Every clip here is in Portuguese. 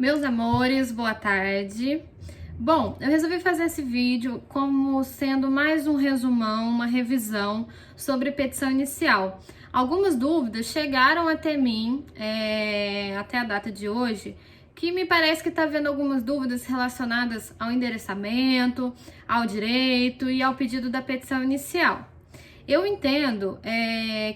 Meus amores, boa tarde. Bom, eu resolvi fazer esse vídeo como sendo mais um resumão, uma revisão sobre petição inicial. Algumas dúvidas chegaram até mim, até a data de hoje, que me parece que está havendo algumas dúvidas relacionadas ao endereçamento, ao direito e ao pedido da petição inicial. Eu entendo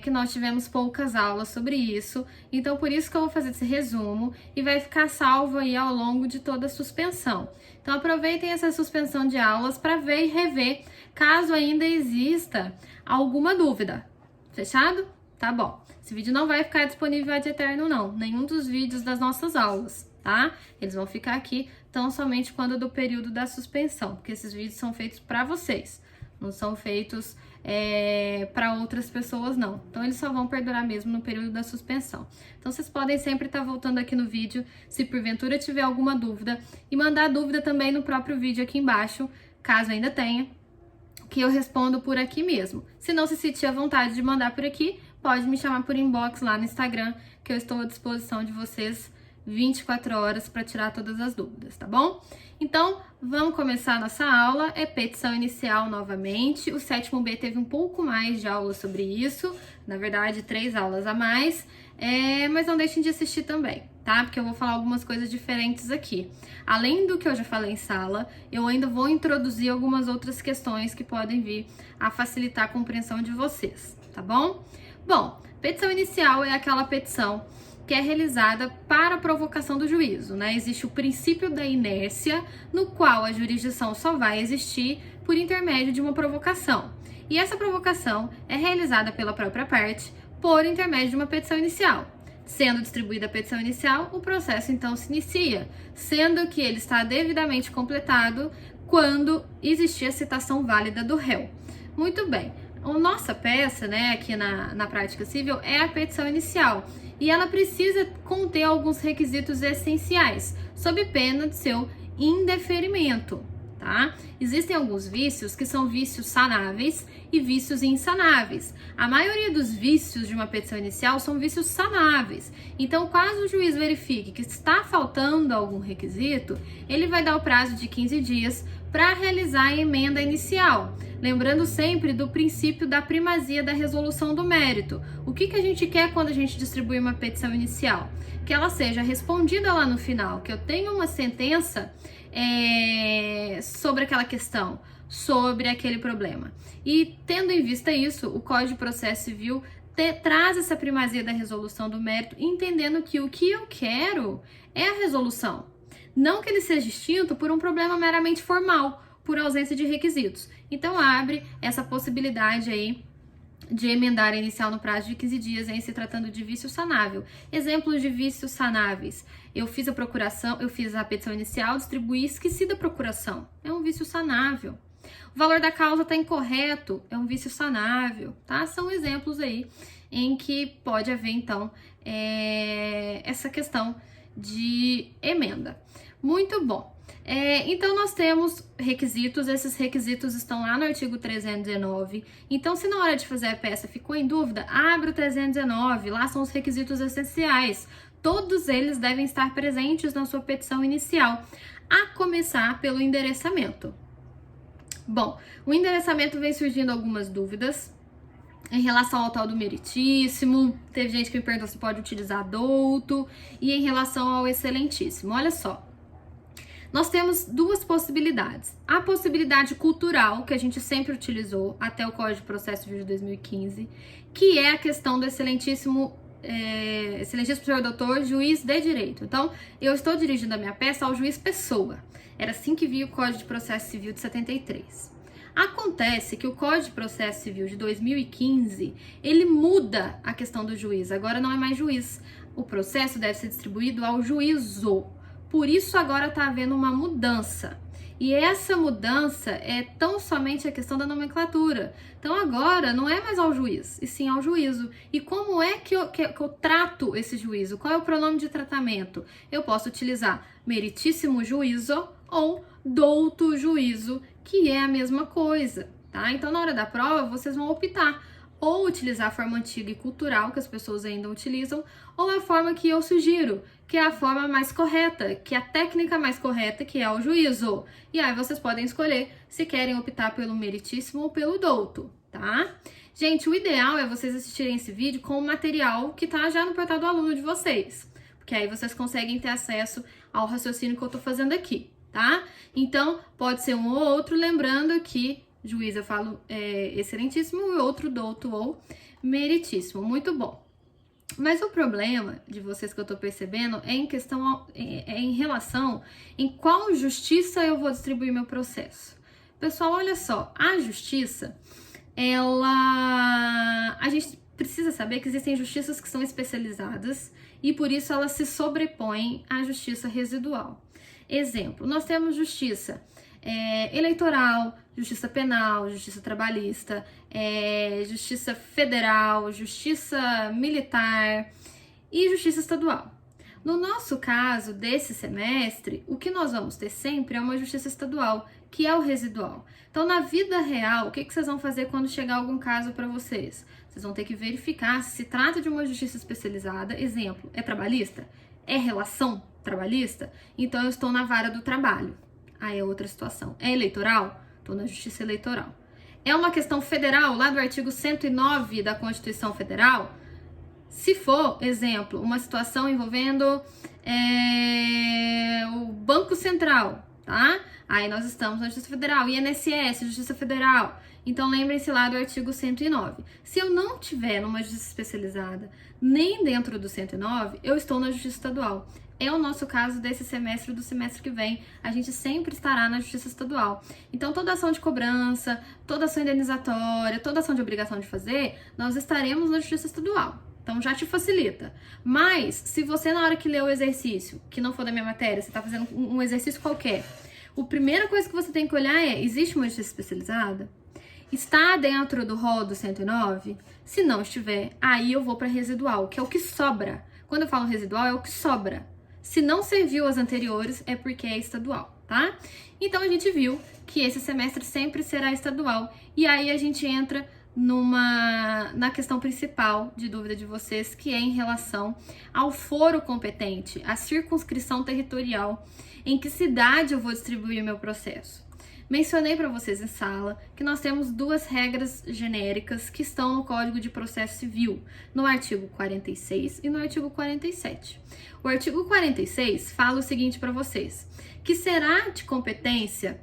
que nós tivemos poucas aulas sobre isso, então por isso que eu vou fazer esse resumo e vai ficar salvo aí ao longo de toda a suspensão. Então aproveitem essa suspensão de aulas para ver e rever, caso ainda exista alguma dúvida. Fechado? Tá bom. Esse vídeo não vai ficar disponível ad eterno não, nenhum dos vídeos das nossas aulas, tá? Eles vão ficar aqui tão somente quando do período da suspensão, porque esses vídeos são feitos para vocês, não são feitos para outras pessoas não. Então eles só vão perdurar mesmo no período da suspensão. Então vocês podem sempre estar voltando aqui no vídeo, se porventura tiver alguma dúvida, e mandar dúvida também no próprio vídeo aqui embaixo, caso ainda tenha, que eu respondo por aqui mesmo. Se não se sentir à vontade de mandar por aqui, pode me chamar por inbox lá no Instagram, que eu estou à disposição de vocês 24 horas para tirar todas as dúvidas, tá bom? Então, vamos começar a nossa aula, é petição inicial novamente, o 7º B teve um pouco mais de aula sobre isso, na verdade 3 aulas a mais, mas não deixem de assistir também, tá? Porque eu vou falar algumas coisas diferentes aqui. Além do que eu já falei em sala, eu ainda vou introduzir algumas outras questões que podem vir a facilitar a compreensão de vocês, tá bom? Bom, petição inicial é aquela petição que é realizada para a provocação do juízo, né? Existe o princípio da inércia, no qual a jurisdição só vai existir por intermédio de uma provocação. E essa provocação é realizada pela própria parte por intermédio de uma petição inicial. Sendo distribuída a petição inicial, o processo então se inicia, sendo que ele está devidamente completado quando existir a citação válida do réu. Muito bem. A nossa peça, né, aqui na prática civil, é a petição inicial. E ela precisa conter alguns requisitos essenciais, sob pena de seu indeferimento, tá? Existem alguns vícios que são vícios sanáveis e vícios insanáveis. A maioria dos vícios de uma petição inicial são vícios sanáveis. Então, caso o juiz verifique que está faltando algum requisito, ele vai dar o prazo de 15 dias para realizar a emenda inicial. Lembrando sempre do princípio da primazia da resolução do mérito. O que a gente quer quando a gente distribui uma petição inicial? Que ela seja respondida lá no final, que eu tenha uma sentença sobre aquela questão, sobre aquele problema. E tendo em vista isso, o Código de Processo Civil traz essa primazia da resolução do mérito, entendendo que o que eu quero é a resolução. Não que ele seja extinto por um problema meramente formal, por ausência de requisitos. Então abre essa possibilidade aí de emendar a inicial no prazo de 15 dias em se tratando de vício sanável. Exemplos de vícios sanáveis. Eu fiz a procuração, eu fiz a petição inicial, distribuí, esqueci da procuração. É um vício sanável. O valor da causa está incorreto, é um vício sanável, tá? São exemplos aí em que pode haver, então, essa questão de emenda. Muito bom. Então, nós temos requisitos, esses requisitos estão lá no artigo 319. Então, se na hora de fazer a peça ficou em dúvida, abre o 319, lá são os requisitos essenciais. Todos eles devem estar presentes na sua petição inicial, a começar pelo endereçamento. Bom, o endereçamento vem surgindo algumas dúvidas em relação ao tal do meritíssimo, teve gente que me perguntou se pode utilizar douto, e em relação ao excelentíssimo. Olha só. Nós temos duas possibilidades. A possibilidade cultural, que a gente sempre utilizou até o Código de Processo Civil de 2015, que é a questão do excelentíssimo senhor doutor, juiz de direito. Então, eu estou dirigindo a minha peça ao juiz pessoa. Era assim que via o Código de Processo Civil de 73. Acontece que o Código de Processo Civil de 2015, ele muda a questão do juiz. Agora não é mais juiz. O processo deve ser distribuído ao juízo. Por isso agora está havendo uma mudança. E essa mudança é tão somente a questão da nomenclatura. Então agora não é mais ao juiz, e sim ao juízo. E como é que eu trato esse juízo? Qual é o pronome de tratamento? Eu posso utilizar meritíssimo juízo ou douto juízo, que é a mesma coisa, tá? Então na hora da prova vocês vão optar ou utilizar a forma antiga e cultural, que as pessoas ainda utilizam, ou a forma que eu sugiro, que é a forma mais correta, que é a técnica mais correta, que é o juízo. E aí vocês podem escolher se querem optar pelo meritíssimo ou pelo douto, tá? Gente, o ideal é vocês assistirem esse vídeo com o material que tá já no portal do aluno de vocês, porque aí vocês conseguem ter acesso ao raciocínio que eu tô fazendo aqui, tá? Então, pode ser um ou outro, lembrando que juiz eu falo excelentíssimo e outro douto ou meritíssimo, muito bom. Mas o problema de vocês que eu tô percebendo é em relação em qual justiça eu vou distribuir meu processo. Pessoal, olha só, a justiça, a gente precisa saber que existem justiças que são especializadas e por isso elas se sobrepõem à justiça residual. Exemplo, nós temos justiça eleitoral, justiça penal, justiça trabalhista, justiça federal, justiça militar e justiça estadual. No nosso caso, desse semestre, o que nós vamos ter sempre é uma justiça estadual, que é o residual. Então, na vida real, o que vocês vão fazer quando chegar algum caso para vocês? Vocês vão ter que verificar se trata de uma justiça especializada. Exemplo, é trabalhista? É relação trabalhista? Então, eu estou na vara do trabalho. Aí é outra situação. É eleitoral? Estou na justiça eleitoral. É uma questão federal, lá do artigo 109 da Constituição Federal? Se for, exemplo, uma situação envolvendo o Banco Central, tá? Aí nós estamos na Justiça Federal, INSS, Justiça Federal. Então lembrem-se lá do artigo 109. Se eu não tiver numa justiça especializada, nem dentro do 109, eu estou na Justiça Estadual. É o nosso caso desse semestre e do semestre que vem. A gente sempre estará na Justiça Estadual. Então, toda ação de cobrança, toda ação indenizatória, toda ação de obrigação de fazer, nós estaremos na Justiça Estadual. Então, já te facilita. Mas, se você, na hora que lê o exercício, que não for da minha matéria, você está fazendo um exercício qualquer, a primeira coisa que você tem que olhar é, existe uma justiça especializada? Está dentro do rol do 109? Se não estiver, aí eu vou para residual, que é o que sobra. Quando eu falo residual, é o que sobra. Se não serviu as anteriores, é porque é estadual, tá? Então, a gente viu que esse semestre sempre será estadual. E aí, a gente entra na questão principal de dúvida de vocês, que é em relação ao foro competente, a circunscrição territorial, em que cidade eu vou distribuir meu processo. Mencionei para vocês em sala que nós temos duas regras genéricas que estão no Código de Processo Civil, no artigo 46 e no artigo 47. O artigo 46 fala o seguinte para vocês, que será de competência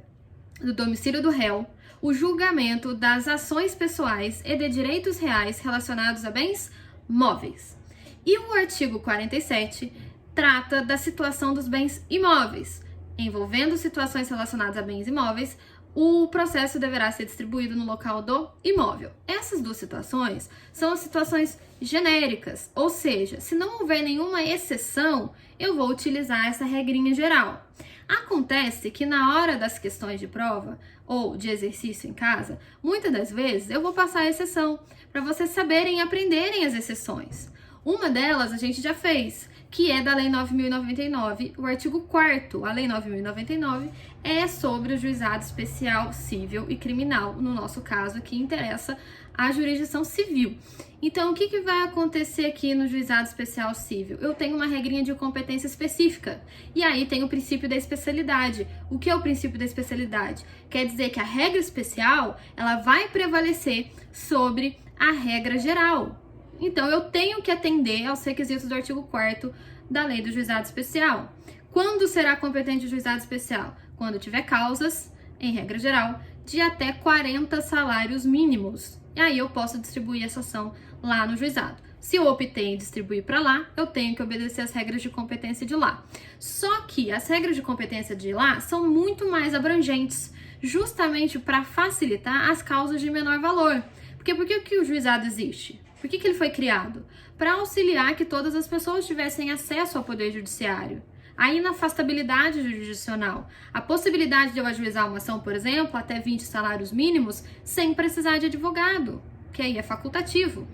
do domicílio do réu o julgamento das ações pessoais e de direitos reais relacionados a bens móveis. E o artigo 47 trata da situação dos bens imóveis. Envolvendo situações relacionadas a bens imóveis, o processo deverá ser distribuído no local do imóvel. Essas duas situações são as situações genéricas, ou seja, se não houver nenhuma exceção, eu vou utilizar essa regrinha geral. Acontece que na hora das questões de prova ou de exercício em casa, muitas das vezes eu vou passar a exceção para vocês saberem e aprenderem as exceções. Uma delas a gente já fez, que é da Lei 9.099, o artigo 4º. A Lei 9.099 é sobre o juizado especial civil e criminal, no nosso caso aqui interessa a jurisdição civil. Então, o que vai acontecer aqui no juizado especial civil? Eu tenho uma regrinha de competência específica, e aí tem o princípio da especialidade. O que é o princípio da especialidade? Quer dizer que a regra especial, ela vai prevalecer sobre a regra geral. Então, eu tenho que atender aos requisitos do artigo 4º da Lei do Juizado Especial. Quando será competente o juizado especial? Quando tiver causas, em regra geral, de até 40 salários mínimos. E aí eu posso distribuir essa ação lá no juizado. Se eu optei em distribuir para lá, eu tenho que obedecer as regras de competência de lá. Só que as regras de competência de lá são muito mais abrangentes, justamente para facilitar as causas de menor valor. Porque por que o juizado existe? Por que ele foi criado? Para auxiliar que todas as pessoas tivessem acesso ao poder judiciário. A inafastabilidade jurisdicional, a possibilidade de eu ajuizar uma ação, por exemplo, até 20 salários mínimos, sem precisar de advogado, que aí é facultativo.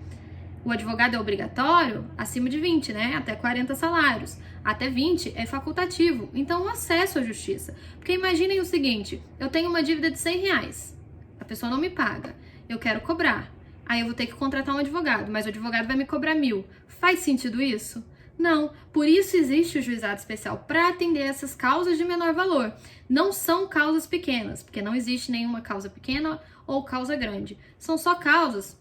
O advogado é obrigatório acima de 20, né? Até 40 salários. Até 20 é facultativo. Então, o acesso à justiça. Porque imaginem o seguinte, eu tenho uma dívida de R$100, a pessoa não me paga, eu quero cobrar. Aí eu vou ter que contratar um advogado, mas o advogado vai me cobrar 1.000. Faz sentido isso? Não, por isso existe o juizado especial, para atender essas causas de menor valor. Não são causas pequenas, porque não existe nenhuma causa pequena ou causa grande. São só causas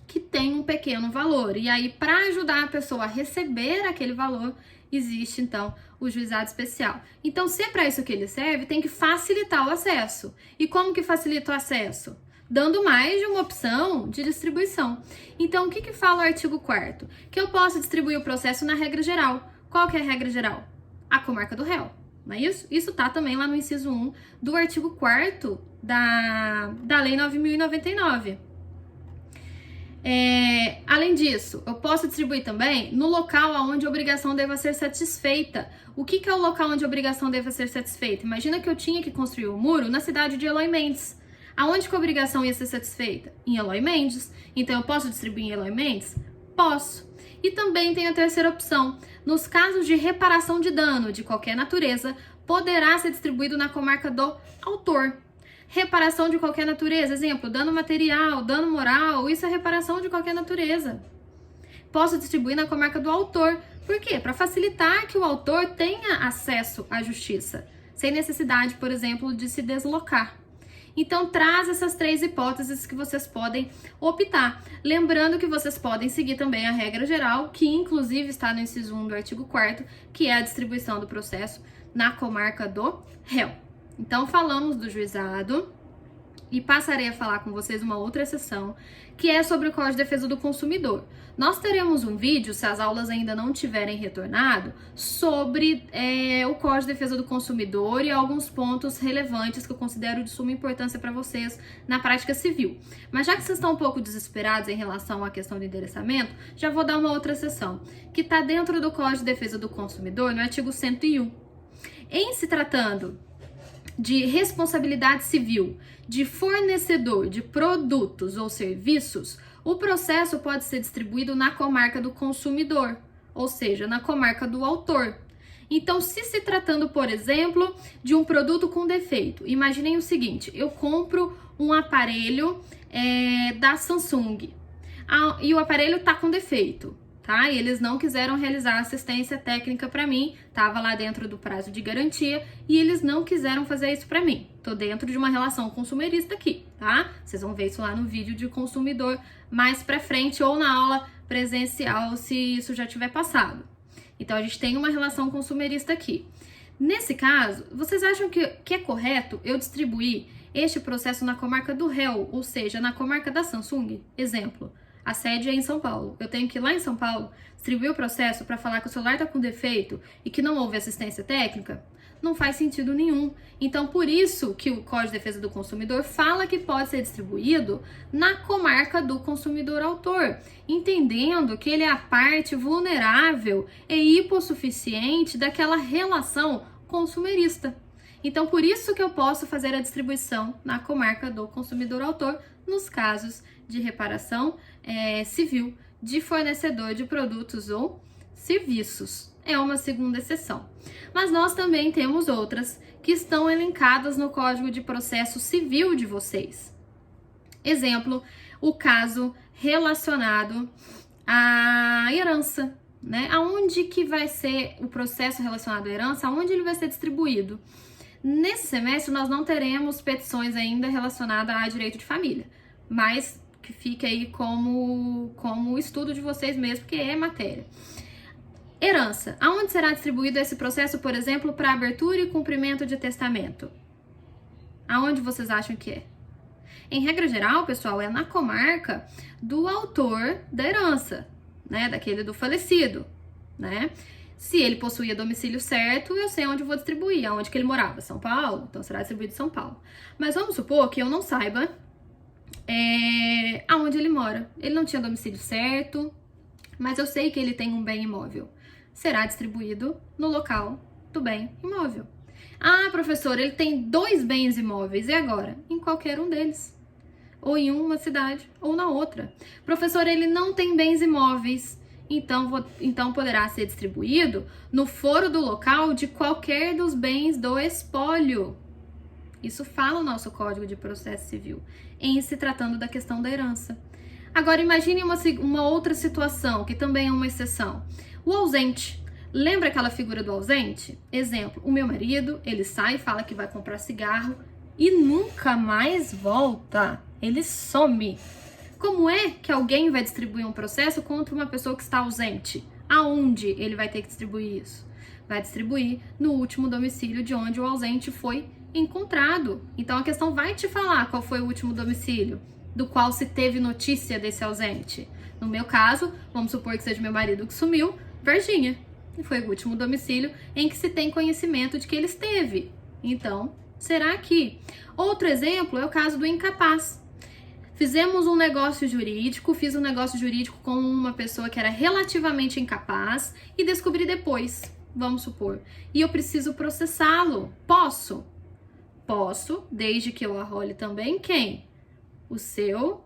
que têm um pequeno valor. E aí, para ajudar a pessoa a receber aquele valor, existe, então, o juizado especial. Então, se é para isso que ele serve, tem que facilitar o acesso. E como que facilita o acesso? Dando mais de uma opção de distribuição. Então, o que fala o artigo 4º? Que eu posso distribuir o processo na regra geral. Qual que é a regra geral? A comarca do réu, não é isso? Isso tá também lá no inciso 1 do artigo 4º da Lei 9.099. Além disso, eu posso distribuir também no local onde a obrigação deva ser satisfeita. O que é o local onde a obrigação deva ser satisfeita? Imagina que eu tinha que construir um muro na cidade de Eloy Mendes. Aonde que a obrigação ia ser satisfeita? Em Eloy Mendes. Então, eu posso distribuir em Eloy Mendes? Posso. E também tem a terceira opção. Nos casos de reparação de dano de qualquer natureza, poderá ser distribuído na comarca do autor. Reparação de qualquer natureza, exemplo, dano material, dano moral, isso é reparação de qualquer natureza. Posso distribuir na comarca do autor. Por quê? Para facilitar que o autor tenha acesso à justiça, sem necessidade, por exemplo, de se deslocar. Então, traz essas 3 hipóteses que vocês podem optar. Lembrando que vocês podem seguir também a regra geral, que inclusive está no inciso 1 do artigo 4º, que é a distribuição do processo na comarca do réu. Então, falamos do juizado e passarei a falar com vocês uma outra exceção, que é sobre o Código de Defesa do Consumidor. Nós teremos um vídeo, se as aulas ainda não tiverem retornado, sobre o Código de Defesa do Consumidor e alguns pontos relevantes que eu considero de suma importância para vocês na prática civil. Mas já que vocês estão um pouco desesperados em relação à questão do endereçamento, já vou dar uma outra exceção, que está dentro do Código de Defesa do Consumidor, no artigo 101. Em se tratando de responsabilidade civil de fornecedor de produtos ou serviços, o processo pode ser distribuído na comarca do consumidor, ou seja, na comarca do autor. Então, se tratando, por exemplo, de um produto com defeito, imaginem o seguinte, eu compro um aparelho da Samsung e o aparelho está com defeito. Tá? E eles não quiseram realizar assistência técnica para mim, tava lá dentro do prazo de garantia e eles não quiseram fazer isso para mim. Tô dentro de uma relação consumerista aqui, tá? Vocês vão ver isso lá no vídeo de consumidor mais para frente ou na aula presencial, se isso já tiver passado. Então a gente tem uma relação consumerista aqui. Nesse caso, vocês acham que é correto eu distribuir este processo na comarca do réu, ou seja, na comarca da Samsung? Exemplo. A sede é em São Paulo. Eu tenho que ir lá em São Paulo distribuir o processo para falar que o celular está com defeito e que não houve assistência técnica? Não faz sentido nenhum. Então, por isso que o Código de Defesa do Consumidor fala que pode ser distribuído na comarca do consumidor autor, entendendo que ele é a parte vulnerável e hipossuficiente daquela relação consumerista. Então, por isso que eu posso fazer a distribuição na comarca do consumidor autor nos casos de reparação civil de fornecedor de produtos ou serviços. É uma segunda exceção. Mas nós também temos outras que estão elencadas no Código de Processo Civil de vocês. Exemplo, o caso relacionado à herança, né? Aonde que vai ser o processo relacionado à herança? Aonde ele vai ser distribuído? Nesse semestre, nós não teremos petições ainda relacionadas a direito de família, mas que fique aí como estudo de vocês mesmo, porque é matéria. Herança. Aonde será distribuído esse processo, por exemplo, para abertura e cumprimento de testamento? Aonde vocês acham que é? Em regra geral, pessoal, é na comarca do autor da herança, né? Daquele do falecido, né? Se ele possuía domicílio certo, eu sei onde eu vou distribuir, aonde que ele morava, São Paulo, então será distribuído em São Paulo. Mas vamos supor que eu não saiba aonde ele mora. Ele não tinha domicílio certo, mas eu sei que ele tem um bem imóvel. Será distribuído no local do bem imóvel. Ah, professor, ele tem 2 bens imóveis, e agora? Em qualquer um deles. Ou em uma cidade, ou na outra. Professor, ele não tem bens imóveis, então poderá ser distribuído no foro do local de qualquer dos bens do espólio. Isso fala o nosso Código de Processo Civil, em se tratando da questão da herança. Agora, imagine uma outra situação, que também é uma exceção. O ausente. Lembra aquela figura do ausente? Exemplo, o meu marido, ele sai, fala que vai comprar cigarro e nunca mais volta. Ele some. Como é que alguém vai distribuir um processo contra uma pessoa que está ausente? Aonde ele vai ter que distribuir isso? Vai distribuir no último domicílio de onde o ausente foi encontrado. Então a questão vai te falar qual foi o último domicílio do qual se teve notícia desse ausente. No meu caso, vamos supor que seja meu marido que sumiu, Varginha. E foi o último domicílio em que se tem conhecimento de que ele esteve. Então, será aqui. Outro exemplo é o caso do incapaz. Fizemos um negócio jurídico, fiz um negócio jurídico com uma pessoa que era relativamente incapaz e descobri depois, vamos supor, e eu preciso processá-lo. Posso? Posso, desde que eu arrole também quem? O seu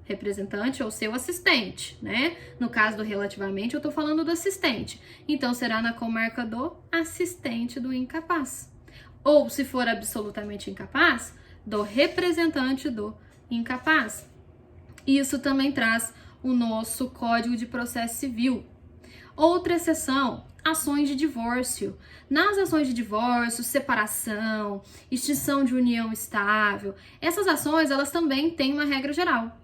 representante ou seu assistente, né? No caso do relativamente, eu tô falando do assistente. Então, será na comarca do assistente do incapaz. Ou, se for absolutamente incapaz, do representante do incapaz. Isso também traz o nosso Código de Processo Civil. Outra exceção, ações de divórcio. Nas ações de divórcio, separação, extinção de união estável, essas ações, elas também têm uma regra geral.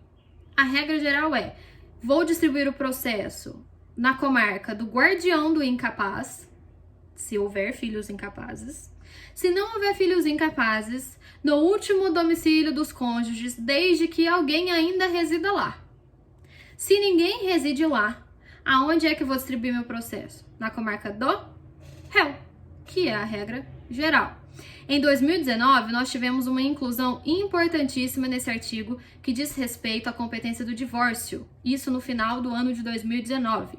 A regra geral é, vou distribuir o processo na comarca do guardião do incapaz, se houver filhos incapazes. Se não houver filhos incapazes, no último domicílio dos cônjuges, desde que alguém ainda resida lá. Se ninguém reside lá, aonde é que eu vou distribuir meu processo? Na comarca do réu, que é a regra geral. Em 2019, nós tivemos uma inclusão importantíssima nesse artigo que diz respeito à competência do divórcio, isso no final do ano de 2019.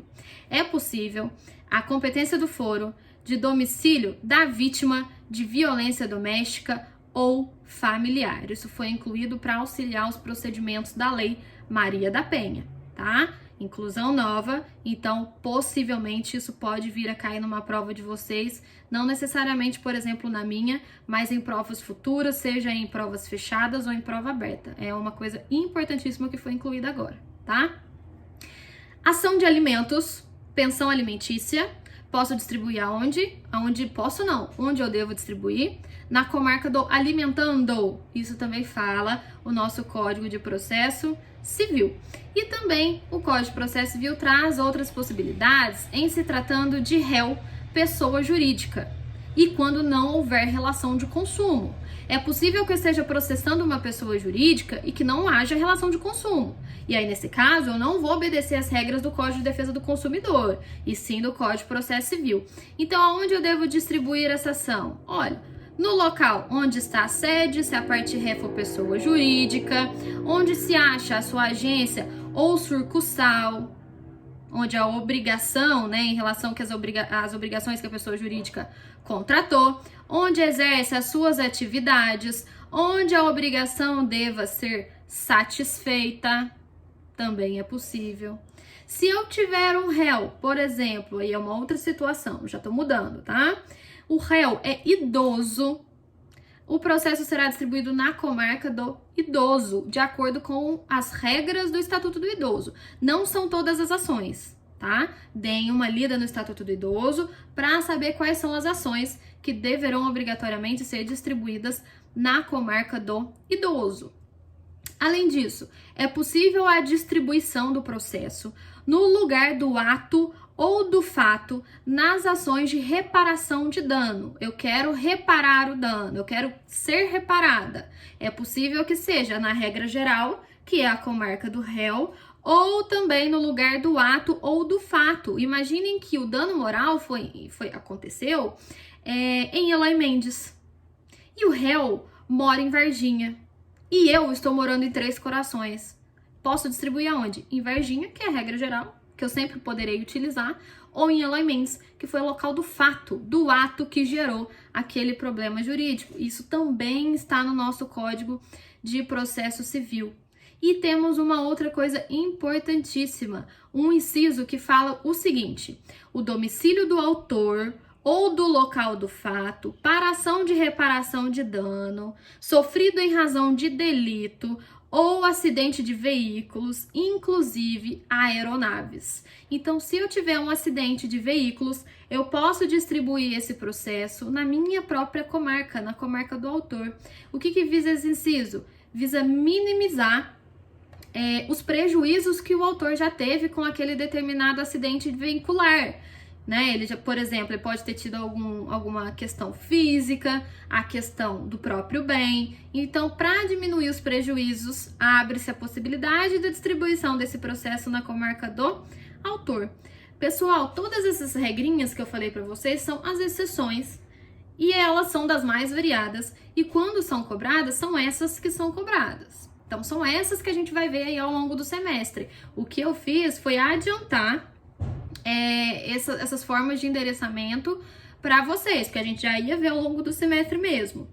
É possível a competência do foro de domicílio da vítima de violência doméstica ou familiar. Isso foi incluído para auxiliar os procedimentos da Lei Maria da Penha, tá? Inclusão nova, então possivelmente isso pode vir a cair numa prova de vocês, não necessariamente, por exemplo, na minha, mas em provas futuras, seja em provas fechadas ou em prova aberta. É uma coisa importantíssima que foi incluída agora, tá? Ação de alimentos, pensão alimentícia, posso distribuir aonde? Aonde posso não, onde eu devo distribuir? Na comarca do alimentando, isso também fala o nosso Código de Processo Civil. E também o Código de Processo Civil traz outras possibilidades em se tratando de réu, pessoa jurídica, e quando não houver relação de consumo. É possível que eu esteja processando uma pessoa jurídica e que não haja relação de consumo. E aí, nesse caso, eu não vou obedecer às regras do Código de Defesa do Consumidor, e sim do Código de Processo Civil. Então, aonde eu devo distribuir essa ação? Olha, no local onde está a sede, se a parte ré for pessoa jurídica, onde se acha a sua agência ou sucursal, onde a obrigação, né, em relação às obrigações que a pessoa jurídica contratou, onde exerce as suas atividades, onde a obrigação deva ser satisfeita, também é possível. Se eu tiver um réu, por exemplo, aí é uma outra situação, já tô mudando, tá? O réu é idoso, o processo será distribuído na comarca do idoso, de acordo com as regras do Estatuto do Idoso. Não são todas as ações, tá? Deem uma lida no Estatuto do Idoso para saber quais são as ações que deverão obrigatoriamente ser distribuídas na comarca do idoso. Além disso, é possível a distribuição do processo no lugar do ato ou do fato nas ações de reparação de dano. Eu quero reparar o dano, eu quero ser reparada. É possível que seja na regra geral, que é a comarca do réu, ou também no lugar do ato ou do fato. Imaginem que o dano moral aconteceu em Eloy Mendes. E o réu mora em Varginha. E eu estou morando em Três Corações. Posso distribuir aonde? Em Varginha, que é a regra geral, que eu sempre poderei utilizar, ou em Eloy Mendes, que foi o local do fato, do ato que gerou aquele problema jurídico. Isso também está no nosso Código de Processo Civil. E temos uma outra coisa importantíssima, um inciso que fala o seguinte: o domicílio do autor ou do local do fato, para ação de reparação de dano, sofrido em razão de delito ou acidente de veículos, inclusive aeronaves. Então, se eu tiver um acidente de veículos, eu posso distribuir esse processo na minha própria comarca, na comarca do autor. O que visa esse inciso? Visa minimizar os prejuízos que o autor já teve com aquele determinado acidente veicular. Né? Ele já, por exemplo, ele pode ter tido alguma questão física, a questão do próprio bem. Então, para diminuir os prejuízos, abre-se a possibilidade da distribuição desse processo na comarca do autor. Pessoal, todas essas regrinhas que eu falei para vocês são as exceções e elas são das mais variadas. E quando são cobradas, são essas que são cobradas. Então, são essas que a gente vai ver aí ao longo do semestre. O que eu fiz foi adiantar essas formas de endereçamento para vocês, que a gente já ia ver ao longo do semestre mesmo.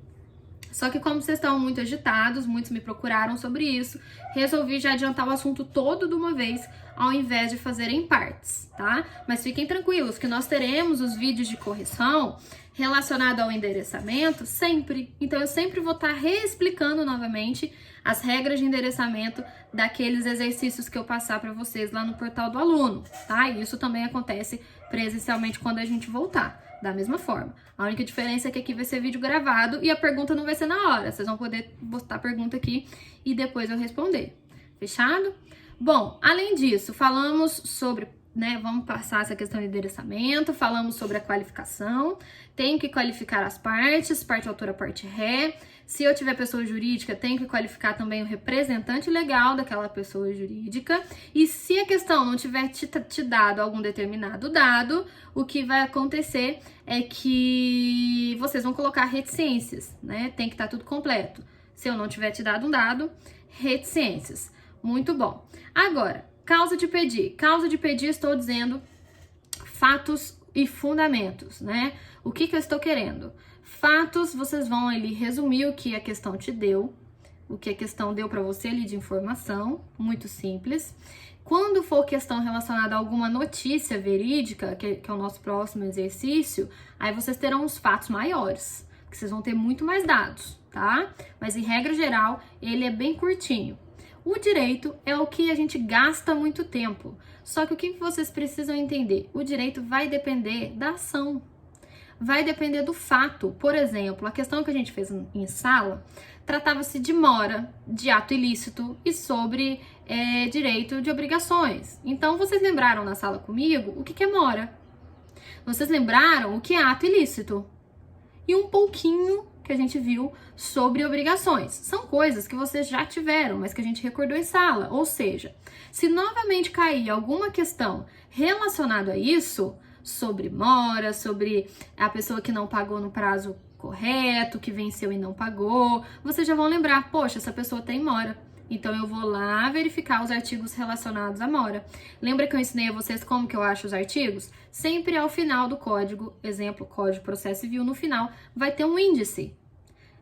Só que como vocês estão muito agitados, muitos me procuraram sobre isso, resolvi já adiantar o assunto todo de uma vez, ao invés de fazer em partes, tá? Mas fiquem tranquilos que nós teremos os vídeos de correção relacionados ao endereçamento sempre. Então eu sempre vou estar reexplicando novamente as regras de endereçamento daqueles exercícios que eu passar para vocês lá no portal do aluno, tá? E isso também acontece presencialmente quando a gente voltar, da mesma forma. A única diferença é que aqui vai ser vídeo gravado e a pergunta não vai ser na hora. Vocês vão poder botar a pergunta aqui e depois eu responder. Fechado? Bom, além disso, falamos sobre, vamos passar essa questão de endereçamento, falamos sobre a qualificação, tenho que qualificar as partes, parte autora, parte ré. Se eu tiver pessoa jurídica, tenho que qualificar também o representante legal daquela pessoa jurídica. E se a questão não tiver te dado algum determinado dado, o que vai acontecer é que vocês vão colocar reticências, né? Tem que estar tudo completo. Se eu não tiver te dado um dado, reticências. Muito bom. Agora, causa de pedir. Causa de pedir, estou dizendo fatos e fundamentos, né? O que eu estou querendo? Fatos, vocês vão ali resumir o que a questão te deu, o que a questão deu para você ali de informação, muito simples. Quando for questão relacionada a alguma notícia verídica, que é o nosso próximo exercício, aí vocês terão os fatos maiores, que vocês vão ter muito mais dados, tá? Mas em regra geral, ele é bem curtinho. O direito é o que a gente gasta muito tempo. Só que o que vocês precisam entender? O direito vai depender da ação. Vai depender do fato. Por exemplo, a questão que a gente fez em sala tratava-se de mora, de ato ilícito e sobre direito de obrigações. Então, vocês lembraram na sala comigo o que é mora? Vocês lembraram o que é ato ilícito? E um pouquinho que a gente viu sobre obrigações. São coisas que vocês já tiveram, mas que a gente recordou em sala. Ou seja, se novamente cair alguma questão relacionada a isso, sobre mora, sobre a pessoa que não pagou no prazo correto, que venceu e não pagou, vocês já vão lembrar, poxa, essa pessoa tem mora. Então eu vou lá verificar os artigos relacionados à mora. Lembra que eu ensinei a vocês como que eu acho os artigos? Sempre ao final do código, exemplo, Código de Processo Civil, no final vai ter um índice.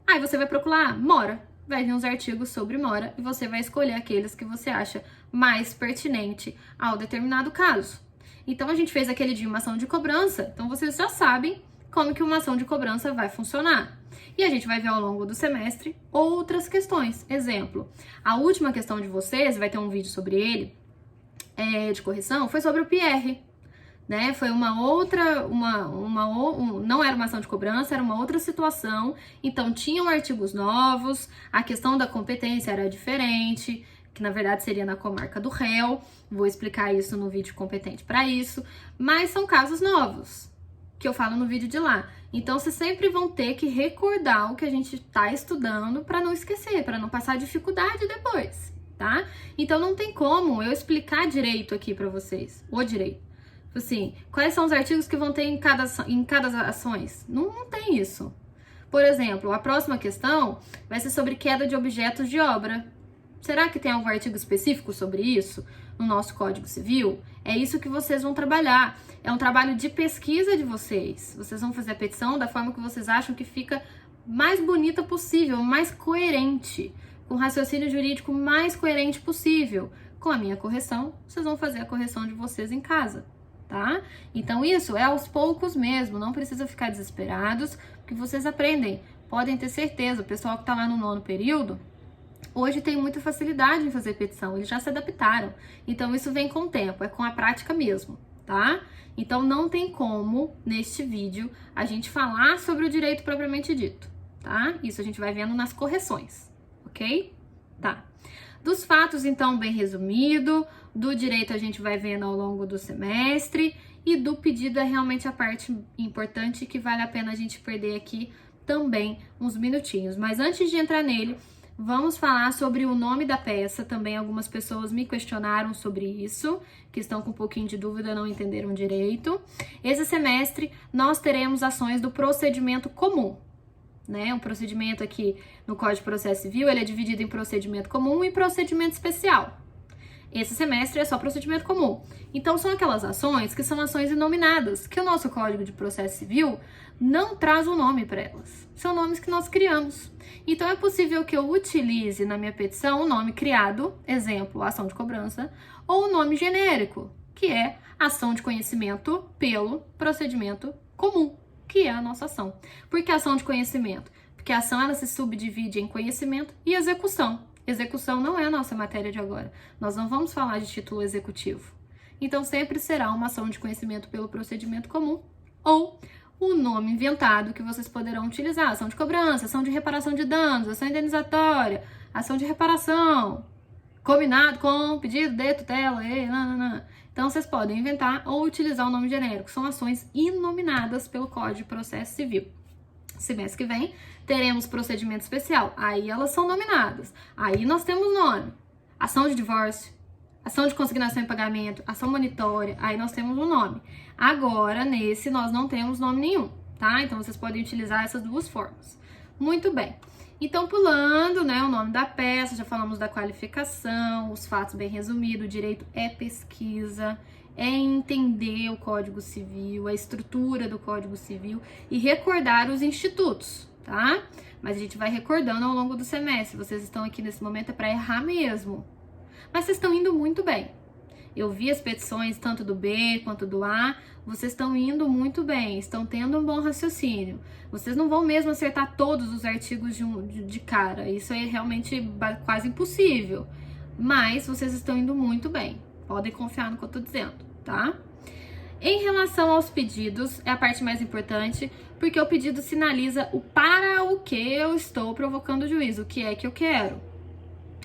Aí você vai procurar mora, vai vir uns artigos sobre mora e você vai escolher aqueles que você acha mais pertinente ao determinado caso. Então a gente fez aquele de uma ação de cobrança, então vocês já sabem como que uma ação de cobrança vai funcionar. E a gente vai ver ao longo do semestre outras questões. Exemplo, a última questão de vocês, vai ter um vídeo sobre ele, de correção, foi sobre o PR. Né? Foi uma outra, não era uma ação de cobrança, era uma outra situação. Então tinham artigos novos, a questão da competência era diferente, que na verdade seria na comarca do réu. Vou explicar isso no vídeo competente para isso. Mas são casos novos, que eu falo no vídeo de lá. Então vocês sempre vão ter que recordar o que a gente está estudando para não esquecer, para não passar dificuldade depois, tá? Então não tem como eu explicar direito aqui para vocês, o direito. Assim, quais são os artigos que vão ter em cada ações? Não tem isso. Por exemplo, a próxima questão vai ser sobre queda de objetos de obra. Será que tem algum artigo específico sobre isso no nosso Código Civil? É isso que vocês vão trabalhar. É um trabalho de pesquisa de vocês. Vocês vão fazer a petição da forma que vocês acham que fica mais bonita possível, mais coerente, com o raciocínio jurídico mais coerente possível. Com a minha correção, vocês vão fazer a correção de vocês em casa. tá? Então isso é aos poucos mesmo, não precisa ficar desesperados, porque vocês aprendem. Podem ter certeza, o pessoal que tá lá no 9º período, hoje tem muita facilidade em fazer petição, eles já se adaptaram. Então isso vem com o tempo, é com a prática mesmo, tá? Então não tem como, neste vídeo, a gente falar sobre o direito propriamente dito, tá? Isso a gente vai vendo nas correções, ok? Tá. Dos fatos, então, bem resumido, do direito a gente vai vendo ao longo do semestre, e do pedido é realmente a parte importante que vale a pena a gente perder aqui também uns minutinhos. Mas antes de entrar nele, vamos falar sobre o nome da peça. Também algumas pessoas me questionaram sobre isso, que estão com um pouquinho de dúvida, não entenderam direito. Esse semestre nós teremos ações do procedimento comum, né? Um procedimento aqui no Código de Processo Civil, ele é dividido em procedimento comum e procedimento especial. Esse semestre é só procedimento comum. Então, são aquelas ações que são ações inominadas, que o nosso Código de Processo Civil não traz um nome para elas. São nomes que nós criamos. Então, é possível que eu utilize na minha petição o nome criado, exemplo, ação de cobrança, ou o nome genérico, que é ação de conhecimento pelo procedimento comum, que é a nossa ação. Por que ação de conhecimento? Porque a ação ela se subdivide em conhecimento e execução. Execução não é a nossa matéria de agora. Nós não vamos falar de título executivo. Então, sempre será uma ação de conhecimento pelo procedimento comum ou o nome inventado que vocês poderão utilizar. Ação de cobrança, ação de reparação de danos, ação indenizatória, ação de reparação, combinado com pedido de tutela, Então, vocês podem inventar ou utilizar o nome genérico. São ações inominadas pelo Código de Processo Civil. Semestre que vem, teremos procedimento especial. Aí elas são nominadas. Aí nós temos nome. Ação de divórcio, ação de consignação em pagamento, ação monitória. Aí nós temos um nome. Agora, nesse, nós não temos nome nenhum, tá? Então, vocês podem utilizar essas duas formas. Muito bem. Então, pulando, né, o nome da peça, já falamos da qualificação, os fatos bem resumidos, o direito é pesquisa, é entender o Código Civil, a estrutura do Código Civil e recordar os institutos, tá? Mas a gente vai recordando ao longo do semestre. Vocês estão aqui nesse momento é para errar mesmo. Mas vocês estão indo muito bem. Eu vi as petições tanto do B quanto do A, vocês estão indo muito bem, estão tendo um bom raciocínio. Vocês não vão mesmo acertar todos os artigos de cara, isso é realmente quase impossível. Mas vocês estão indo muito bem, podem confiar no que eu tô dizendo, tá? Em relação aos pedidos, é a parte mais importante, porque o pedido sinaliza o para o que eu estou provocando o juízo, o que é que eu quero.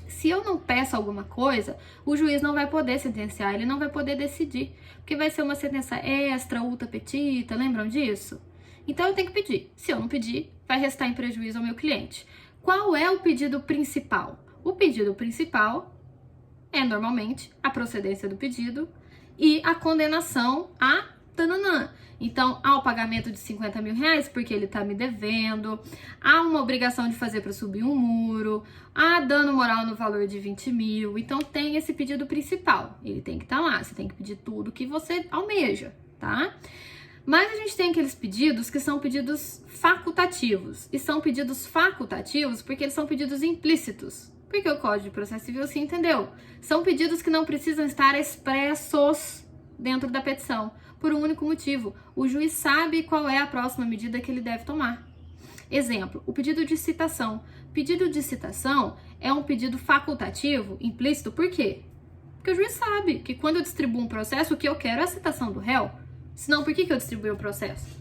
Se eu não peço alguma coisa, o juiz não vai poder sentenciar, ele não vai poder decidir, porque vai ser uma sentença extra, ultra petita, lembram disso? Então eu tenho que pedir. Se eu não pedir, vai restar em prejuízo ao meu cliente. Qual é o pedido principal? O pedido principal é normalmente a procedência do pedido e a condenação a tananã. Então, há o pagamento de 50 mil reais porque ele tá me devendo, há uma obrigação de fazer para subir um muro, há dano moral no valor de 20 mil. Então, tem esse pedido principal, ele tem que estar lá, você tem que pedir tudo que você almeja, tá? Mas a gente tem aqueles pedidos que são pedidos facultativos, e são pedidos facultativos porque eles são pedidos implícitos. Porque o Código de Processo Civil se entendeu. São pedidos que não precisam estar expressos dentro da petição, por um único motivo. O juiz sabe qual é a próxima medida que ele deve tomar. Exemplo, o pedido de citação. Pedido de citação é um pedido facultativo, implícito, por quê? Porque o juiz sabe que quando eu distribuo um processo, o que eu quero é a citação do réu. Senão, por que eu distribuí o processo?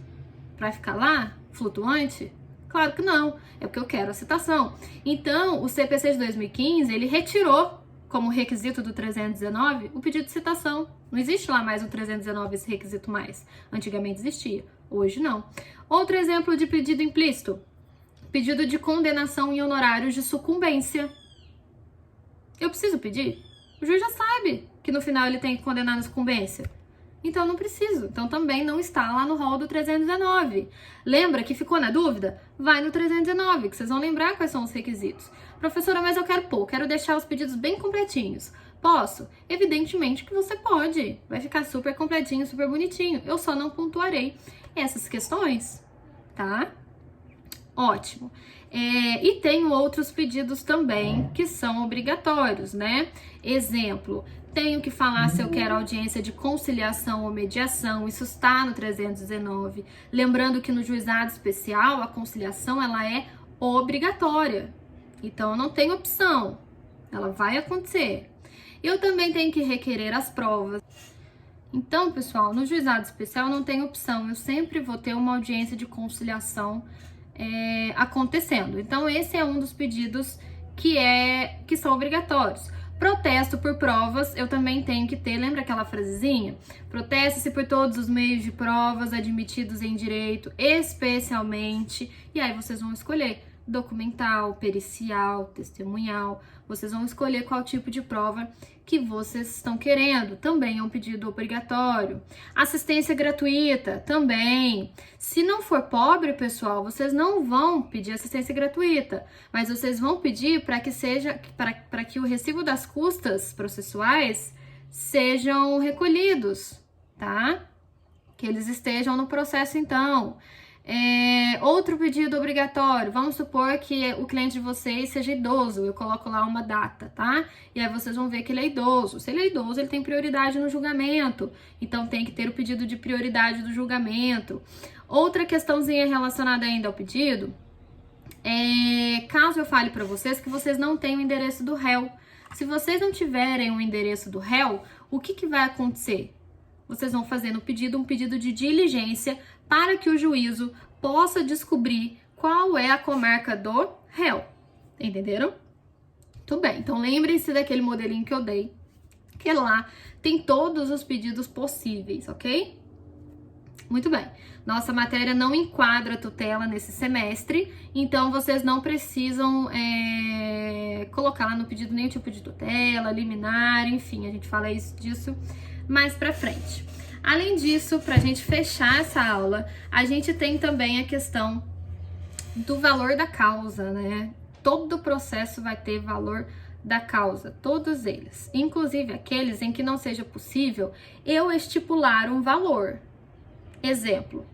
Para ficar lá, flutuante? Claro que não, é porque eu quero a citação. Então, o CPC de 2015, ele retirou como requisito do 319 o pedido de citação. Não existe lá mais o 319 esse requisito mais. Antigamente existia, hoje não. Outro exemplo de pedido implícito, pedido de condenação em honorários de sucumbência. Eu preciso pedir? O juiz já sabe que no final ele tem que condenar na sucumbência. Então não preciso. Então também não está lá no rol do 319. Lembra que ficou na dúvida? Vai no 319, que vocês vão lembrar quais são os requisitos. Professora, mas eu quero deixar os pedidos bem completinhos. Posso? Evidentemente que você pode. Vai ficar super completinho, super bonitinho. Eu só não pontuarei essas questões, tá? Ótimo. E tenho outros pedidos também que são obrigatórios, né? Exemplo, Tenho que falar se eu quero audiência de conciliação ou mediação, isso está no 319. Lembrando que no juizado especial, a conciliação ela é obrigatória. Então, não tem opção, ela vai acontecer. Eu também tenho que requerer as provas. Então, pessoal, no juizado especial não tem opção, eu sempre vou ter uma audiência de conciliação acontecendo. Então, esse é um dos pedidos que são obrigatórios. Protesto por provas, eu também tenho que ter, lembra aquela frasezinha? Proteste-se por todos os meios de provas admitidos em direito, especialmente, e aí vocês vão escolher documental, pericial, testemunhal, vocês vão escolher qual tipo de prova que vocês estão querendo, também é um pedido obrigatório. Assistência gratuita, também. Se não for pobre, pessoal, vocês não vão pedir assistência gratuita, mas vocês vão pedir para que para que o recibo das custas processuais sejam recolhidos, tá? Que eles estejam no processo, então. Outro pedido obrigatório, vamos supor que o cliente de vocês seja idoso, eu coloco lá uma data, tá? E aí vocês vão ver que ele é idoso. Se ele é idoso, ele tem prioridade no julgamento, então tem que ter o pedido de prioridade do julgamento. Outra questãozinha relacionada ainda ao pedido, caso eu fale para vocês que vocês não têm o endereço do réu. Se vocês não tiverem o endereço do réu, o que vai acontecer? Vocês vão fazer no pedido um pedido de diligência para que o juízo possa descobrir qual é a comarca do réu. Entenderam? Tudo bem. Então, lembrem-se daquele modelinho que eu dei, que lá tem todos os pedidos possíveis, ok? Muito bem. Nossa matéria não enquadra tutela nesse semestre, então vocês não precisam colocar lá no pedido nenhum tipo de tutela, liminar, enfim, a gente fala disso mais pra frente. Além disso, pra gente fechar essa aula, a gente tem também a questão do valor da causa, né? Todo processo vai ter valor da causa, todos eles, inclusive aqueles em que não seja possível eu estipular um valor. Exemplo,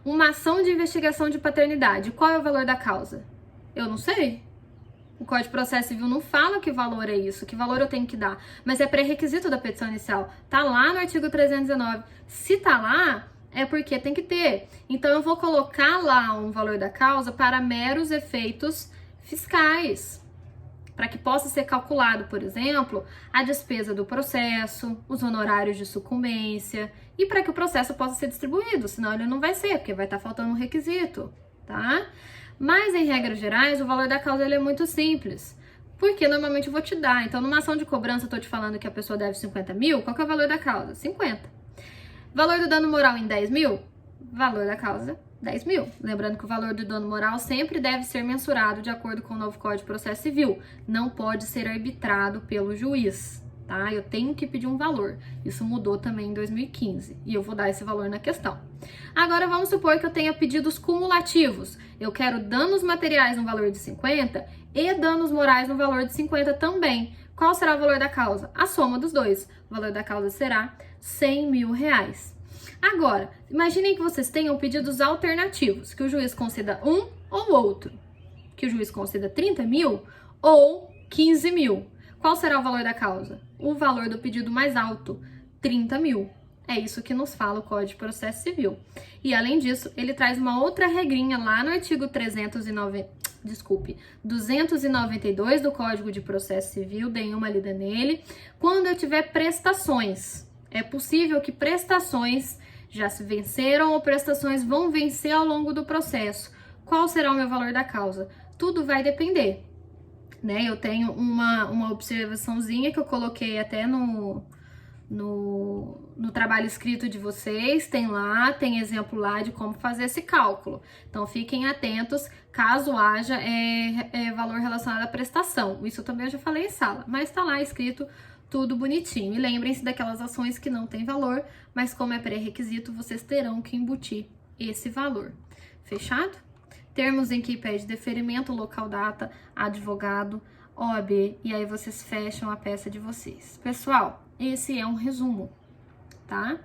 uma ação de investigação de paternidade, qual é o valor da causa? Eu não sei. O Código de Processo Civil não fala que valor é isso, que valor eu tenho que dar, mas é pré-requisito da petição inicial. Tá lá no artigo 319. Se tá lá, é porque tem que ter. Então eu vou colocar lá um valor da causa para meros efeitos fiscais, para que possa ser calculado, por exemplo, a despesa do processo, os honorários de sucumbência e para que o processo possa ser distribuído, senão ele não vai ser, porque vai estar faltando um requisito, tá? Mas, em regras gerais, o valor da causa ele é muito simples, porque normalmente eu vou te dar. Então, numa ação de cobrança, eu tô te falando que a pessoa deve 50 mil, qual que é o valor da causa? 50. Valor do dano moral em 10 mil? Valor da causa, 10 mil. Lembrando que o valor do dano moral sempre deve ser mensurado de acordo com o novo Código de Processo Civil. Não pode ser arbitrado pelo juiz, tá? Eu tenho que pedir um valor. Isso mudou também em 2015 e eu vou dar esse valor na questão. Agora vamos supor que eu tenha pedidos cumulativos. Eu quero danos materiais no valor de 50 e danos morais no valor de 50 também. Qual será o valor da causa? A soma dos dois. O valor da causa será 100 mil reais. Agora, imaginem que vocês tenham pedidos alternativos, que o juiz conceda um ou outro. Que o juiz conceda 30 mil ou 15 mil. Qual será o valor da causa? O valor do pedido mais alto, 30 mil. É isso que nos fala o Código de Processo Civil. E além disso, ele traz uma outra regrinha lá no artigo 292 do Código de Processo Civil, deem uma lida nele. Quando eu tiver prestações, é possível que prestações já se venceram ou prestações vão vencer ao longo do processo. Qual será o meu valor da causa? Tudo vai depender, né? Eu tenho uma observaçãozinha que eu coloquei até no trabalho escrito de vocês, tem exemplo lá de como fazer esse cálculo. Então, fiquem atentos caso haja valor relacionado à prestação. Isso também eu já falei em sala, mas tá lá escrito tudo bonitinho. E lembrem-se daquelas ações que não têm valor, mas como é pré-requisito, vocês terão que embutir esse valor. Fechado? Termos em que pede deferimento, local, data, advogado, OAB, e aí vocês fecham a peça de vocês. Pessoal, esse é um resumo, tá?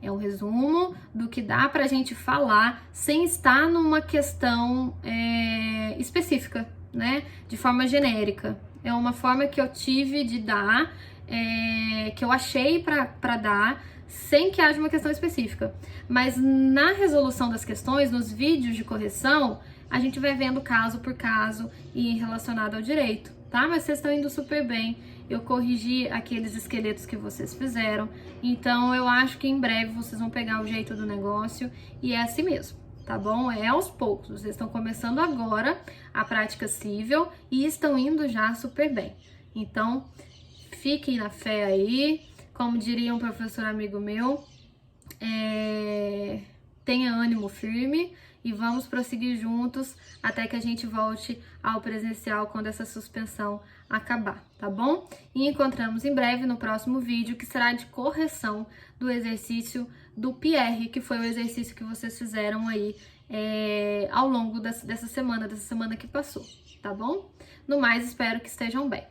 É um resumo do que dá pra gente falar sem estar numa questão específica, né? De forma genérica. É uma forma que eu tive de dar que eu achei para dar, sem que haja uma questão específica. Mas na resolução das questões, nos vídeos de correção, a gente vai vendo caso por caso e relacionado ao direito, tá? Mas vocês estão indo super bem. Eu corrigi aqueles esqueletos que vocês fizeram. Então, eu acho que em breve vocês vão pegar o jeito do negócio e é assim mesmo, tá bom? É aos poucos. Vocês estão começando agora a prática civil e estão indo já super bem. Então, fiquem na fé aí. Como diria um professor amigo meu, tenha ânimo firme e vamos prosseguir juntos até que a gente volte ao presencial quando essa suspensão acabar, tá bom? E encontramos em breve no próximo vídeo, que será de correção do exercício do PR, que foi o exercício que vocês fizeram aí ao longo dessa semana que passou, tá bom? No mais, espero que estejam bem.